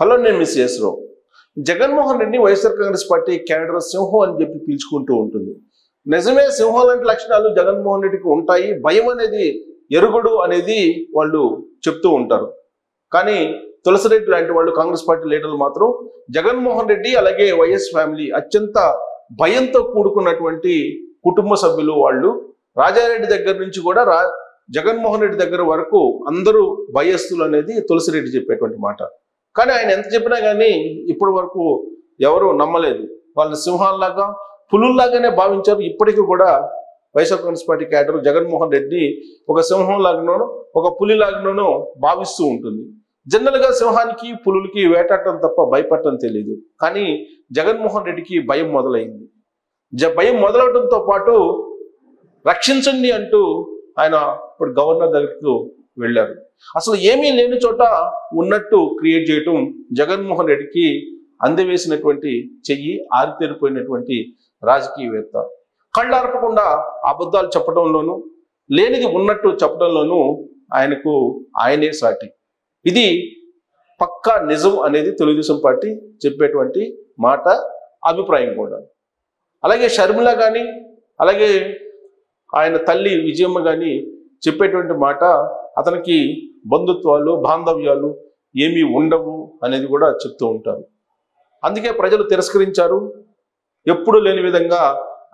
Hello, నేను మిస్ చేసరావు. Jaganmohan Reddy YSR Congress party cadre సింహం అని చెప్పి పిలుచుకుంటూ ఉంటుంది. నిజమే, సింహం లాంటి లక్షణాలు జగన్మోహన్ రెడ్డికి ఉంటాయి. భయం అనేది ఎరుగుడు అనేది వాళ్ళు చెప్తూ ఉంటారు. కానీ తులసిరెడ్డి లాంటి వాళ్ళు, కాంగ్రెస్ పార్టీ లీడర్లు మాత్రం జగన్మోహన్ రెడ్డి అలాగే వైఎస్ ఫ్యామిలీ అత్యంత భయంతో కూడుకున్నటువంటి కుటుంబ సభ్యులు వాళ్ళు. రాజారెడ్డి దగ్గర నుంచి కూడా జగన్మోహన్ రెడ్డి దగ్గర వరకు అందరూ భయస్తులు అనేది తులసిరెడ్డి చెప్పేటువంటి మాట. కానీ ఆయన ఎంత చెప్పినా కానీ ఇప్పటి వరకు ఎవరు నమ్మలేదు. వాళ్ళని సింహాల్లాగా పులుల్లాగానే భావించారు. ఇప్పటికీ కూడా వైఎస్ఆర్ కాంగ్రెస్ పార్టీ క్యాడర్ జగన్మోహన్ రెడ్డి ఒక సింహం లాగానో ఒక పులి లాగానో భావిస్తూ ఉంటుంది. జనరల్గా సింహానికి పులులకి వేటాడటం తప్ప భయపడటం తెలియదు. కానీ జగన్మోహన్ రెడ్డికి భయం మొదలైంది. భయం మొదలవడంతో పాటు రక్షించండి అంటూ ఆయన ఇప్పుడు గవర్నర్ దగ్గరకు వెళ్ళారు. అసలు ఏమీ లేని చోట ఉన్నట్టు క్రియేట్ చేయటం జగన్మోహన్ రెడ్డికి అందవేసినటువంటి చెయ్యి. ఆరితేరిపోయినటువంటి రాజకీయవేత్త. కళ్ళార్పకుండా అబద్ధాలు చెప్పడంలోనూ లేనిది ఉన్నట్టు చెప్పడంలోనూ ఆయనకు ఆయనే సాటి. ఇది పక్కా నిజం అనేది తెలుగుదేశం పార్టీ చెప్పేటువంటి మాట, అభిప్రాయం కూడా. అలాగే షర్మిల కానీ అలాగే ఆయన తల్లి విజయమ్మ కానీ చెప్పేటువంటి మాట, అతనికి బంధుత్వాలు బాంధవ్యాలు ఏమీ ఉండవు అనేది కూడా చెప్తూ ఉంటారు. అందుకే ప్రజలు తిరస్కరించారు. ఎప్పుడు లేని విధంగా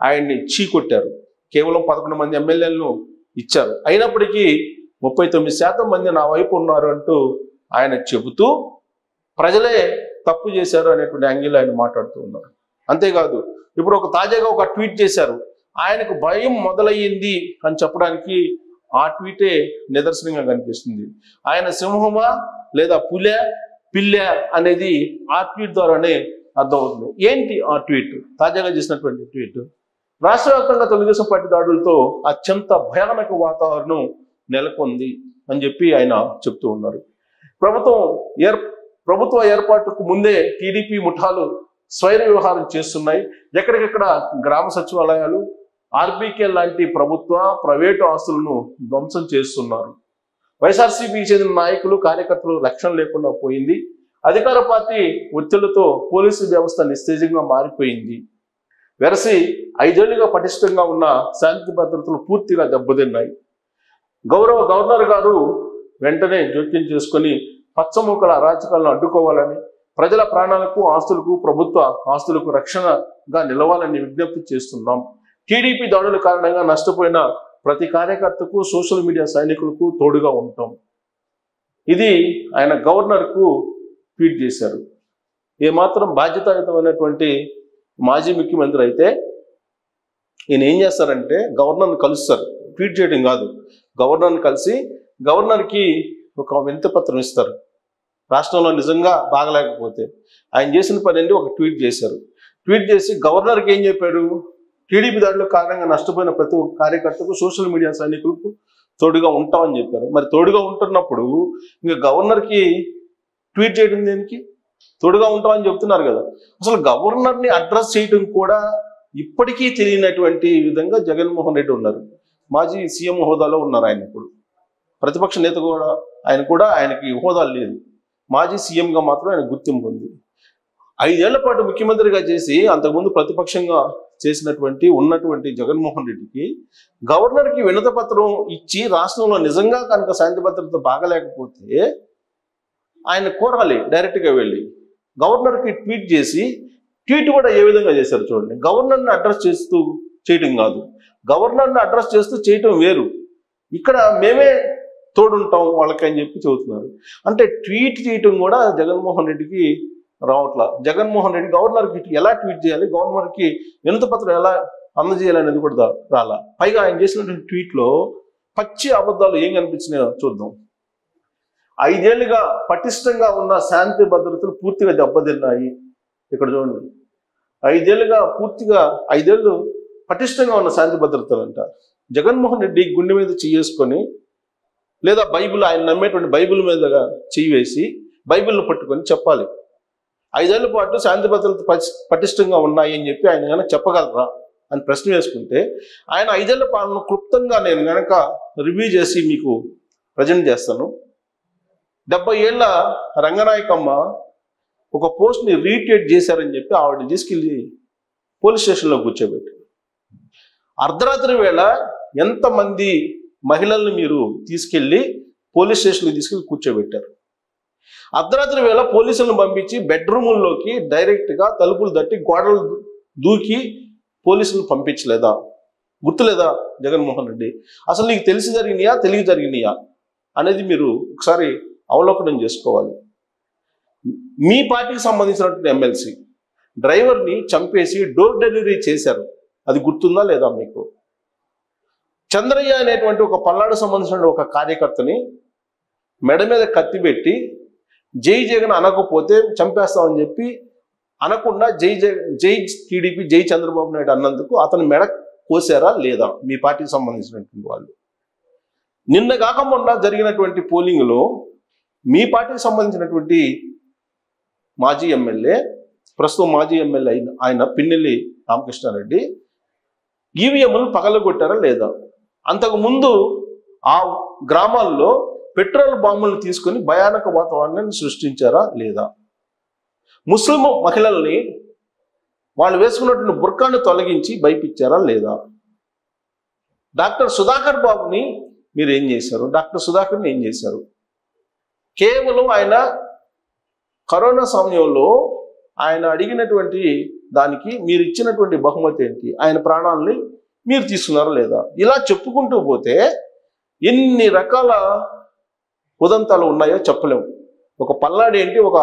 ఆయన్ని చీకొట్టారు. కేవలం 11 మంది ఎమ్మెల్యేలను ఇచ్చారు. అయినప్పటికీ 39% మంది నా వైపు ఉన్నారు అంటూ ఆయన చెబుతూ ప్రజలే తప్పు చేశారు అనేటువంటి యాంగిల్ ఆయన మాట్లాడుతూ ఉన్నారు. అంతేకాదు, ఇప్పుడు తాజాగా ఒక ట్వీట్ చేశారు. ఆయనకు భయం మొదలయ్యింది అని చెప్పడానికి ఆ ట్వీటే నిదర్శనంగా కనిపిస్తుంది. ఆయన సింహమా లేదా పిల్లె అనేది ఆ ట్వీట్ ద్వారానే అర్థమవుతుంది. ఏంటి ఆ ట్వీట్? తాజాగా చేసినటువంటి ట్వీట్. రాష్ట్ర వ్యాప్తంగా తెలుగుదేశం పార్టీ దాడులతో అత్యంత భయానక వాతావరణం నెలకొంది అని చెప్పి ఆయన చెప్తూ ఉన్నారు. ప్రభుత్వ ఏర్పాటుకు ముందే టీడీపీ ముఠాలు స్వైర వ్యవహారం చేస్తున్నాయి. ఎక్కడికెక్కడ గ్రామ సచివాలయాలు, ఆర్బీకే లాంటి ప్రభుత్వ ప్రైవేటు ఆస్తులను ధ్వంసం చేస్తున్నారు. వైఎస్ఆర్సీపీకి చెందిన నాయకులు కార్యకర్తలు రక్షణ లేకుండా పోయింది. అధికార పార్టీ ఒత్తిళ్లతో పోలీసు వ్యవస్థ నిస్తేజంగా మారిపోయింది. వెరసి 5 ఏళ్లుగా పటిష్టంగా ఉన్న శాంతి భద్రతలు పూర్తిగా దెబ్బతిన్నాయి. గవర్నర్ గారు వెంటనే జోక్యం చేసుకొని పచ్చమూకల అరాచకాలను అడ్డుకోవాలని, ప్రజల ప్రాణాలకు ఆస్తులకు ప్రభుత్వ ఆస్తులకు రక్షణగా నిలవాలని విజ్ఞప్తి చేస్తున్నాం. టీడీపీ దాడుల కారణంగా నష్టపోయిన ప్రతి కార్యకర్తకు, సోషల్ మీడియా సైనికులకు తోడుగా ఉంటాం. ఇది ఆయన గవర్నర్కు ట్వీట్ చేశారు. ఏమాత్రం బాధ్యతాయుతమైనటువంటి మాజీ ముఖ్యమంత్రి అయితే ఈయన ఏం చేస్తారంటే గవర్నర్ని కలుస్తారు. ట్వీట్ చేయడం కాదు, గవర్నర్ని కలిసి గవర్నర్కి ఒక వినతి పత్రం ఇస్తారు. రాష్ట్రంలో నిజంగా బాగలేకపోతే ఆయన చేసిన పని ఏంటి, ఒక ట్వీట్ చేశారు. ట్వీట్ చేసి గవర్నర్కి ఏం చెప్పారు, టీడీపీ దాడిలో కారణంగా నష్టపోయిన ప్రతి కార్యకర్తకు, సోషల్ మీడియా సైనికులకు తోడుగా ఉంటామని చెప్పారు. మరి తోడుగా ఉంటున్నప్పుడు ఇంకా గవర్నర్కి ట్వీట్ చేయడం దేనికి? తోడుగా ఉంటామని చెప్తున్నారు కదా. అసలు గవర్నర్ని అడ్రస్ చేయడం కూడా ఇప్పటికీ తెలియనటువంటి విధంగా జగన్మోహన్ రెడ్డి ఉన్నారు. మాజీ సీఎం హోదాలో ఉన్నారు ఆయన. ఇప్పుడు ప్రతిపక్ష నేత కూడా ఆయనకి హోదా లేదు. మాజీ సీఎంగా మాత్రం ఆయన గుర్తింపు ఉంది. 5 ఏళ్ల పాటు ముఖ్యమంత్రిగా చేసి అంతకుముందు ప్రతిపక్షంగా ఉన్నటువంటి జగన్మోహన్ రెడ్డికి గవర్నర్కి వినతి పత్రం ఇచ్చి రాష్ట్రంలో నిజంగా కనుక శాంతి భద్రత బాగలేకపోతే ఆయన కోరాలి డైరెక్ట్గా వెళ్ళి. గవర్నర్కి ట్వీట్ చేసి, ట్వీట్ కూడా ఏ విధంగా చేశారు చూడండి. గవర్నర్ని అడ్రస్ చేస్తూ చేయటం కాదు, గవర్నర్ని అడ్రస్ చేస్తూ చేయటం వేరు. ఇక్కడ మేమే తోడుంటాం వాళ్ళకి అని చెప్పి చెబుతున్నారు. అంటే ట్వీట్ చేయటం కూడా జగన్మోహన్ రెడ్డికి రావట్లా. జగన్మోహన్ రెడ్డి గవర్నర్కి ఎలా ట్వీట్ చేయాలి, గవర్నర్కి వినతి పత్రం ఎలా అందజేయాలనేది కూడా రాలా. పైగా ఆయన చేసినటువంటి ట్వీట్లో పచ్చి అబద్ధాలు ఏం కనిపించినాయో చూద్దాం. 5 ఏళ్లుగా పటిష్టంగా ఉన్న శాంతి భద్రతలు పూర్తిగా దెబ్బతిన్నాయి. ఇక్కడ చూడండి, 5 ఏళ్ళు పటిష్టంగా ఉన్న శాంతి భద్రతలు అంట. జగన్మోహన్ రెడ్డి గుండె మీద చేసుకొని లేదా ఆయన నమ్మేటువంటి బైబిల్ మీద చెయ్యి వేసి బైబిల్ను పట్టుకొని చెప్పాలి 5 ఏళ్ల పాటు శాంతి భద్రత పటిష్టంగా ఉన్నాయి అని చెప్పి ఆయన కనుక చెప్పగలరా అని ప్రశ్న వేసుకుంటే, ఆయన 5 ఏళ్ల పాలన క్లుప్తంగా నేను కనుక రివ్యూ చేసి మీకు ప్రజెంట్ చేస్తాను. 70 ఏళ్ల రంగనాయకమ్మ ఒక పోస్ట్ని రీట్వీట్ చేశారని చెప్పి ఆవిడ తీసుకెళ్ళి పోలీస్ స్టేషన్లో కూర్చోబెట్టారు. అర్ధరాత్రి వేళ ఎంతమంది మహిళల్ని మీరు తీసుకెళ్ళి పోలీస్ స్టేషన్కి తీసుకెళ్ళి కూర్చోబెట్టారు? అర్ధరాత్రి వేళ పోలీసులను పంపించి బెడ్రూముల్లోకి డైరెక్ట్గా తలుపులు తట్టి గోడలు దూకి పోలీసులను పంపించలేదా? గుర్తులేదా జగన్మోహన్ రెడ్డి? అసలు నీకు తెలిసి జరిగినాయా తెలియ జరిగినాయా అనేది మీరు ఒకసారి అవలోకనం చేసుకోవాలి. మీ పార్టీకి సంబంధించినటువంటి ఎమ్మెల్సీ డ్రైవర్ని చంపేసి డోర్ డెలివరీ చేశారు. అది గుర్తుందా లేదా మీకు? చంద్రయ్య అనేటువంటి ఒక పల్నాడు సంబంధించిన ఒక కార్యకర్తని మెడ మీద కత్తి పెట్టి జై జగన్ అనకపోతే చంపేస్తామని చెప్పి అనకుండా జై టీడీపీ జై చంద్రబాబు నాయుడు అన్నందుకు అతని మెడ కోసారా లేదా మీ పార్టీకి సంబంధించినటువంటి వాళ్ళు? నిన్న కాక మొన్న జరిగినటువంటి పోలింగ్లో మీ పార్టీకి సంబంధించినటువంటి మాజీ ఎమ్మెల్యే, ప్రస్తుతం మాజీ ఎమ్మెల్యే ఆయన పిన్నెల్లి రామకృష్ణారెడ్డి ఈవీఎంలను పగలగొట్టారా లేదా? అంతకుముందు ఆ గ్రామాల్లో పెట్రోల్ బాంబులను తీసుకొని భయానక వాతావరణాన్ని సృష్టించారా లేదా? ముస్లిం మహిళల్ని వాళ్ళు వేసుకున్నటువంటి బుర్కాను తొలగించి భయపించారా లేదా? డాక్టర్ సుధాకర్ బాబుని మీరు ఏం చేశారు? డాక్టర్ సుధాకర్ని ఏం చేశారు? కేవలం ఆయన కరోనా సమయంలో ఆయన అడిగినటువంటి దానికి మీరు ఇచ్చినటువంటి బహుమతి ఏంటి? ఆయన ప్రాణాలని మీరు తీసుకున్నారా లేదా? ఇలా చెప్పుకుంటూ పోతే ఎన్ని రకాల ఉదంతాలు ఉన్నాయో చెప్పలేము. ఒక పల్నాడు ఏంటి, ఒక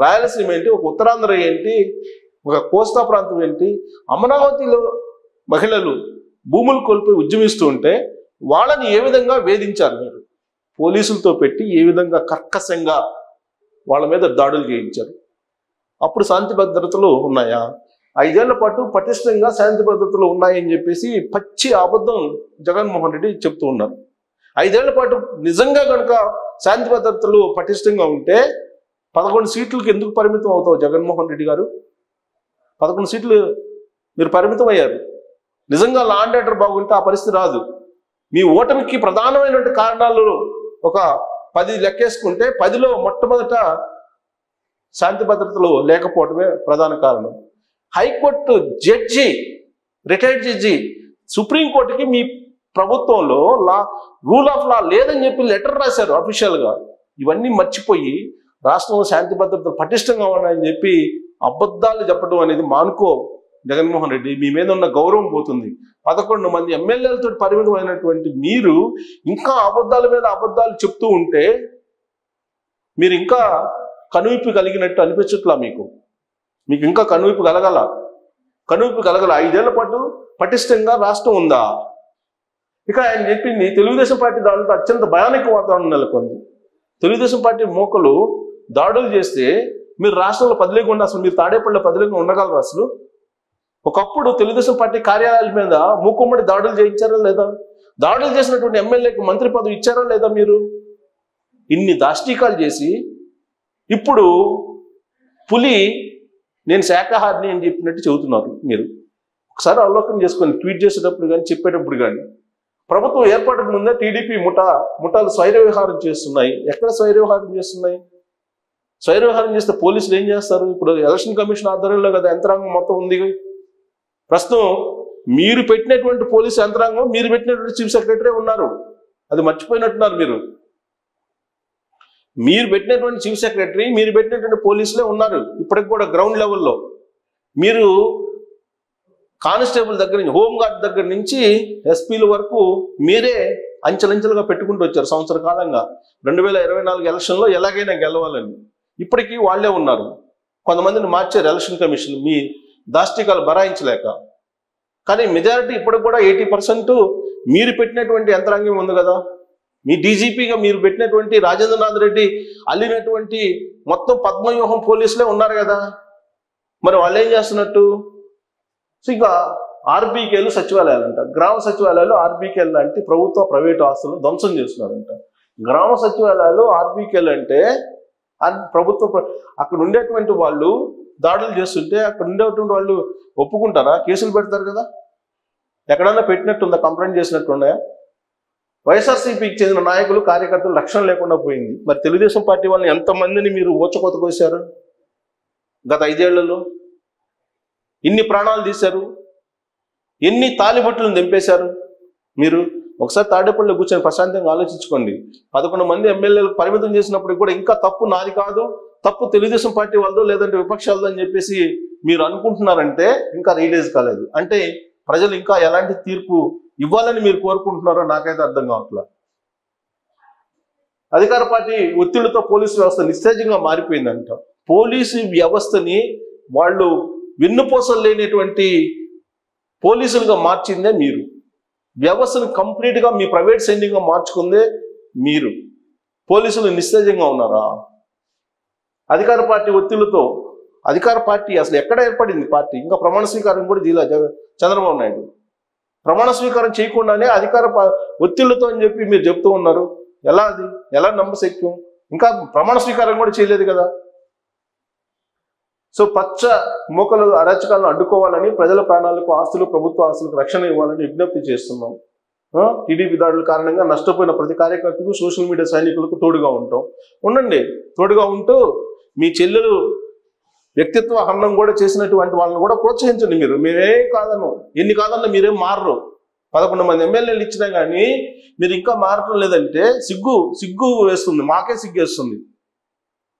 రాయలసీమ ఏంటి, ఒక ఉత్తరాంధ్ర ఏంటి, ఒక కోస్తా ప్రాంతం ఏంటి, అమరావతిలో మహిళలు భూములు కోల్పోయి ఉద్యమిస్తూ ఉంటే వాళ్ళని ఏ విధంగా వేధించారు మీరు? పోలీసులతో పెట్టి ఏ విధంగా కర్కశంగా వాళ్ళ మీద దాడులు చేయించారు? అప్పుడు శాంతి భద్రతలు ఉన్నాయా? 5 ఏళ్ల పాటు పటిష్టంగా శాంతి భద్రతలు ఉన్నాయని చెప్పేసి పచ్చి అబద్ధం జగన్మోహన్ రెడ్డి చెప్తూ ఉన్నారు. 5 ఏళ్ల పాటు నిజంగా కనుక శాంతి భద్రతలు పటిష్టంగా ఉంటే 11 సీట్లకు ఎందుకు పరిమితం అవుతావు జగన్మోహన్ రెడ్డి గారు? 11 సీట్లు మీరు పరిమితం అయ్యారు. నిజంగా లా అండ్ ఆర్డర్ బాగుంటే ఆ పరిస్థితి రాదు. మీ ఓటమికి ప్రధానమైనటువంటి కారణాలు ఒక 10 లెక్కేసుకుంటే 10లో మొట్టమొదట శాంతి భద్రతలు లేకపోవడమే ప్రధాన కారణం. హైకోర్టు జడ్జి, రిటైర్డ్ జడ్జి సుప్రీంకోర్టుకి మీ ప్రభుత్వంలో రూల్ ఆఫ్ లా లేదని చెప్పి లెటర్ రాశారు అఫీషియల్గా. ఇవన్నీ మర్చిపోయి రాష్ట్రంలో శాంతి భద్రతలు పటిష్టంగా ఉన్నాయని చెప్పి అబద్ధాలు చెప్పడం అనేది మానుకో జగన్మోహన్ రెడ్డి. మీ మీద ఉన్న గౌరవం పోతుంది. 11 మంది ఎమ్మెల్యేలతో పరిమితమైనటువంటి మీరు ఇంకా అబద్ధాల మీద అబద్ధాలు చెప్తూ ఉంటే మీరు ఇంకా కనువిప్పు కలిగినట్టు అనిపించట్లా మీకు? మీకు ఇంకా కనువిప్పు కలగల? 5 ఏళ్ల పాటు పటిష్టంగా రాష్ట్రం ఉందా? ఇక ఆయన చెప్పింది తెలుగుదేశం పార్టీ దాడులతో అత్యంత భయానక వాతావరణం నెలకొంది. తెలుగుదేశం పార్టీ మోకలు దాడులు చేస్తే మీరు రాష్ట్రంలో పదిలేకుండా అసలు మీరు తాడేపల్లిలో పదిలేకుండా ఉండగలరు? అసలు ఒకప్పుడు తెలుగుదేశం పార్టీ కార్యాలయాల మీద మూకుమ్మడి దాడులు చేయించారా లేదా? దాడులు చేసినటువంటి ఎమ్మెల్యేకి మంత్రి పదవి ఇచ్చారా లేదా? మీరు ఇన్ని దాష్టీకాలు చేసి ఇప్పుడు పులి నేను శాఖాహారిని అని చెప్పినట్టు చెబుతున్నారు మీరు. ఒకసారి అవలోకనం చేసుకొని ట్వీట్ చేసేటప్పుడు కానీ చెప్పేటప్పుడు కానీ. ప్రభుత్వం ఏర్పాటుకు ముందే టీడీపీ ముఠాలు స్వైర వ్యవహారం చేస్తున్నాయి. ఎక్కడ స్వైర వ్యవహారం చేస్తున్నాయి? స్వైర వ్యవహారం చేస్తే పోలీసులు ఏం చేస్తారు? ఇప్పుడు ఎలక్షన్ కమిషన్ ఆధ్వర్యంలో కదా యంత్రాంగం మొత్తం ఉంది. ప్రస్తుతం మీరు పెట్టినటువంటి పోలీసు యంత్రాంగం, మీరు పెట్టినటువంటి చీఫ్ సెక్రటరీ ఉన్నారు. అది మర్చిపోయినట్టున్నారు మీరు. మీరు పెట్టినటువంటి చీఫ్ సెక్రటరీ, మీరు పెట్టినటువంటి పోలీసులే ఉన్నారు ఇప్పటికి కూడా గ్రౌండ్ లెవెల్లో. మీరు కానిస్టేబుల్ దగ్గర నుంచి, హోంగార్డ్ దగ్గర నుంచి ఎస్పీల వరకు మీరే అంచెలంచెలుగా పెట్టుకుంటూ వచ్చారు సంవత్సర కాలంగా. 2024 ఎలక్షన్లో ఎలాగైనా గెలవాలని ఇప్పటికీ వాళ్లే ఉన్నారు. కొంతమందిని మార్చారు ఎలక్షన్ కమిషన్ మీ దాష్టికాలు బరాయించలేక. కానీ మెజారిటీ ఇప్పటికి కూడా 80% మీరు పెట్టినటువంటి యంత్రాంగం ఉంది కదా. మీ డీజీపీగా మీరు పెట్టినటువంటి రాజేంద్రనాథ్ రెడ్డి అల్లినటువంటి మొత్తం పద్మవ్యూహం పోలీసులే ఉన్నారు కదా. మరి వాళ్ళు ఏం చేస్తున్నట్టు? సో ఇక ఆర్బీకేలు సచివాలయాలంట, గ్రామ సచివాలయాలు ఆర్బీకేలు లాంటి ప్రభుత్వ ప్రైవేటు ఆస్తులను ధ్వంసం చేస్తున్నారంట. గ్రామ సచివాలయాలు ఆర్బీకేలు అంటే ప్రభుత్వ అక్కడ ఉండేటువంటి వాళ్ళు దాడులు చేస్తుంటే అక్కడ ఉండేటువంటి వాళ్ళు ఒప్పుకుంటారా? కేసులు పెడతారు కదా. ఎక్కడన్నా పెట్టినట్టుందా? కంప్లైంట్ చేసినట్టున్నాయా? వైఎస్ఆర్సీపీకి చెందిన నాయకులు కార్యకర్తలు రక్షణ లేకుండా పోయింది. మరి తెలుగుదేశం పార్టీ వాళ్ళని ఎంతమందిని మీరు ఊచకోత కోసారు? గత 5 ఏళ్లలో ఎన్ని ప్రాణాలు తీశారు, ఎన్ని తాలిబొట్టులను దింపేశారు. మీరు ఒకసారి తాడేపల్లిలో కూర్చొని ప్రశాంతంగా ఆలోచించుకోండి. 11 మంది ఎమ్మెల్యేలకు పరిమితం చేసినప్పుడు కూడా ఇంకా తప్పు నాది కాదు, తప్పు తెలుగుదేశం పార్టీ వాళ్ళదో లేదంటే విపక్షాలదో అని చెప్పేసి మీరు అనుకుంటున్నారంటే ఇంకా రియలైజ్ కాలేదు. అంటే ప్రజలు ఇంకా ఎలాంటి తీర్పు ఇవ్వాలని మీరు కోరుకుంటున్నారో నాకైతే అర్థం కావట్లేదు. అధికార పార్టీ ఒత్తిళ్లతో పోలీసు వ్యవస్థ నిస్తేజంగా మారిపోయిందంట. పోలీసు వ్యవస్థని వాళ్ళు వెన్నుపోసలు లేనటువంటి పోలీసులుగా మార్చిందే మీరు. వ్యవస్థను కంప్లీట్గా మీ ప్రైవేట్ సైన్యంగా మార్చుకుందే మీరు. పోలీసులు నిస్తేజంగా ఉన్నారా? అధికార పార్టీ ఒత్తిళ్లతో అధికార పార్టీ అసలు ఎక్కడ ఏర్పడింది పార్టీ? ఇంకా ప్రమాణ స్వీకారం కూడా జిల్లా చంద్రబాబు నాయుడు ప్రమాణ స్వీకారం చేయకుండానే అధికార ఒత్తిళ్లతో అని చెప్పి మీరు చెప్తూ ఉన్నారు. ఎలా అది ఎలా నమ్మశక్యం? ఇంకా ప్రమాణ స్వీకారం కూడా చేయలేదు కదా. సో పచ్చ మూకలు అరాచకాలను అడ్డుకోవాలని, ప్రజల ప్రాణాలకు ఆస్తులు ప్రభుత్వ ఆస్తులకు రక్షణ ఇవ్వాలని విజ్ఞప్తి చేస్తున్నాం. టీడీపీ దాడుల కారణంగా నష్టపోయిన ప్రతి కార్యకర్తకు సోషల్ మీడియా సైనికులకు తోడుగా ఉండండి. తోడుగా ఉంటూ మీ చెల్లెలు వ్యక్తిత్వ హననం కూడా చేసినటువంటి వాళ్ళని కూడా ప్రోత్సహించండి. మేమేం కాదను, ఎన్ని కాదన్నా మీరేం మారరు. 11 మంది ఎమ్మెల్యేలు ఇచ్చినా కానీ మీరు ఇంకా మారటం లేదంటే సిగ్గు వేస్తుంది, మాకే సిగ్గేస్తుంది.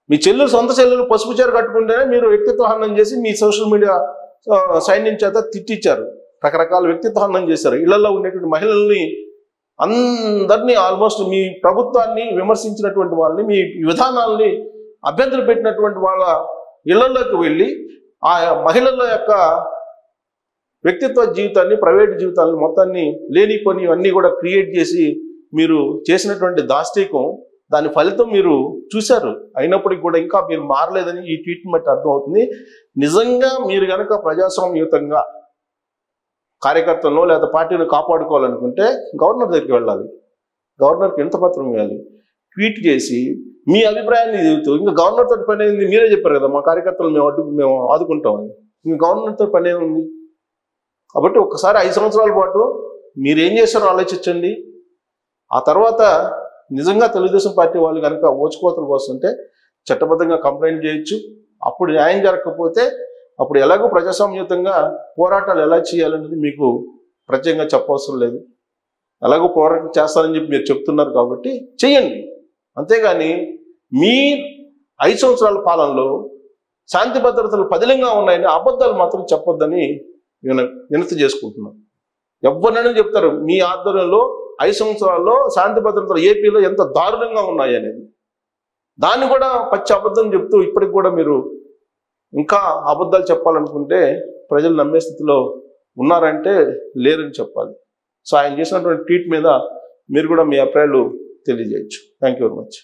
మీ సొంత చెల్లెలు పసుపు చీర కట్టుకుంటేనే మీరు వ్యక్తిత్వ హననం చేసి మీ సోషల్ మీడియా సైన్యం చేత తిట్టించారు. రకరకాల వ్యక్తిత్వ హననం చేశారు. ఇళ్లలో ఉండేటువంటి మహిళల్ని అందరినీ ఆల్మోస్ట్ మీ ప్రభుత్వాన్ని విమర్శించినటువంటి వాళ్ళని, మీ విధానాల్ని అభ్యంతరం పెట్టినటువంటి వాళ్ళ ఇళ్లలోకి వెళ్ళి ఆ మహిళల యొక్క వ్యక్తిత్వ జీవితాన్ని, ప్రైవేట్ జీవితాన్ని మొత్తాన్ని లేనిపోని అన్నీ కూడా క్రియేట్ చేసి మీరు చేసినటువంటి దాష్టీకం, దాని ఫలితం మీరు చూశారు. అయినప్పటికీ కూడా ఇంకా మీరు మారలేదని ఈ ట్వీట్ని బట్టి అర్థమవుతుంది. నిజంగా మీరు కనుక ప్రజాస్వామ్యయుతంగా కార్యకర్తలను లేదా పార్టీని కాపాడుకోవాలనుకుంటే గవర్నర్ దగ్గరికి వెళ్ళాలి. గవర్నర్కి వినతిపత్రం ఇవ్వాలి. ట్వీట్ చేసి మీ అభిప్రాయాన్ని చెబుతూ, ఇంకా గవర్నర్తో పని అయింది మీరే చెప్పారు కదా, మా కార్యకర్తలు మేము ఆదుకుంటామని. ఇంకా గవర్నర్తో పని ఉంది. కాబట్టి ఒక్కసారి 5 సంవత్సరాల పాటు మీరేం చేశారో ఆలోచించండి. ఆ తర్వాత నిజంగా తెలుగుదేశం పార్టీ వాళ్ళు కనుక ఓచుకోతలు వస్తుంటే చట్టబద్ధంగా కంప్లైంట్ చేయొచ్చు. అప్పుడు న్యాయం జరగకపోతే అప్పుడు ఎలాగో ప్రజాస్వామ్యయుతంగా పోరాటాలు ఎలా చేయాలనేది మీకు ప్రత్యేకంగా చెప్పవసరం లేదు. ఎలాగో పోరాటం చేస్తారని చెప్పి మీరు చెప్తున్నారు కాబట్టి చెయ్యండి. అంతేగాని మీ 5 సంవత్సరాల పాలనలో శాంతి భద్రతలు పదిలంగా ఉన్నాయని అబద్ధాలు మాత్రం చెప్పొద్దని వినతి చేసుకుంటున్నాను. ఎవరినైనా చెప్తారు మీ ఆధ్వర్యంలో 5 సంవత్సరాల్లో శాంతి భద్రతలు ఏపీలో ఎంత దారుణంగా ఉన్నాయి అనేది. దాన్ని కూడా పచ్చి అబద్ధం చెప్తూ ఇప్పటికి కూడా మీరు ఇంకా అబద్ధాలు చెప్పాలనుకుంటే ప్రజలు నమ్మే స్థితిలో ఉన్నారంటే లేరని చెప్పాలి. సో ఆయన చేసినటువంటి ట్వీట్ మీద మీరు కూడా మీ అభిప్రాయాలు తెలియజేయచ్చు. Thank you very much.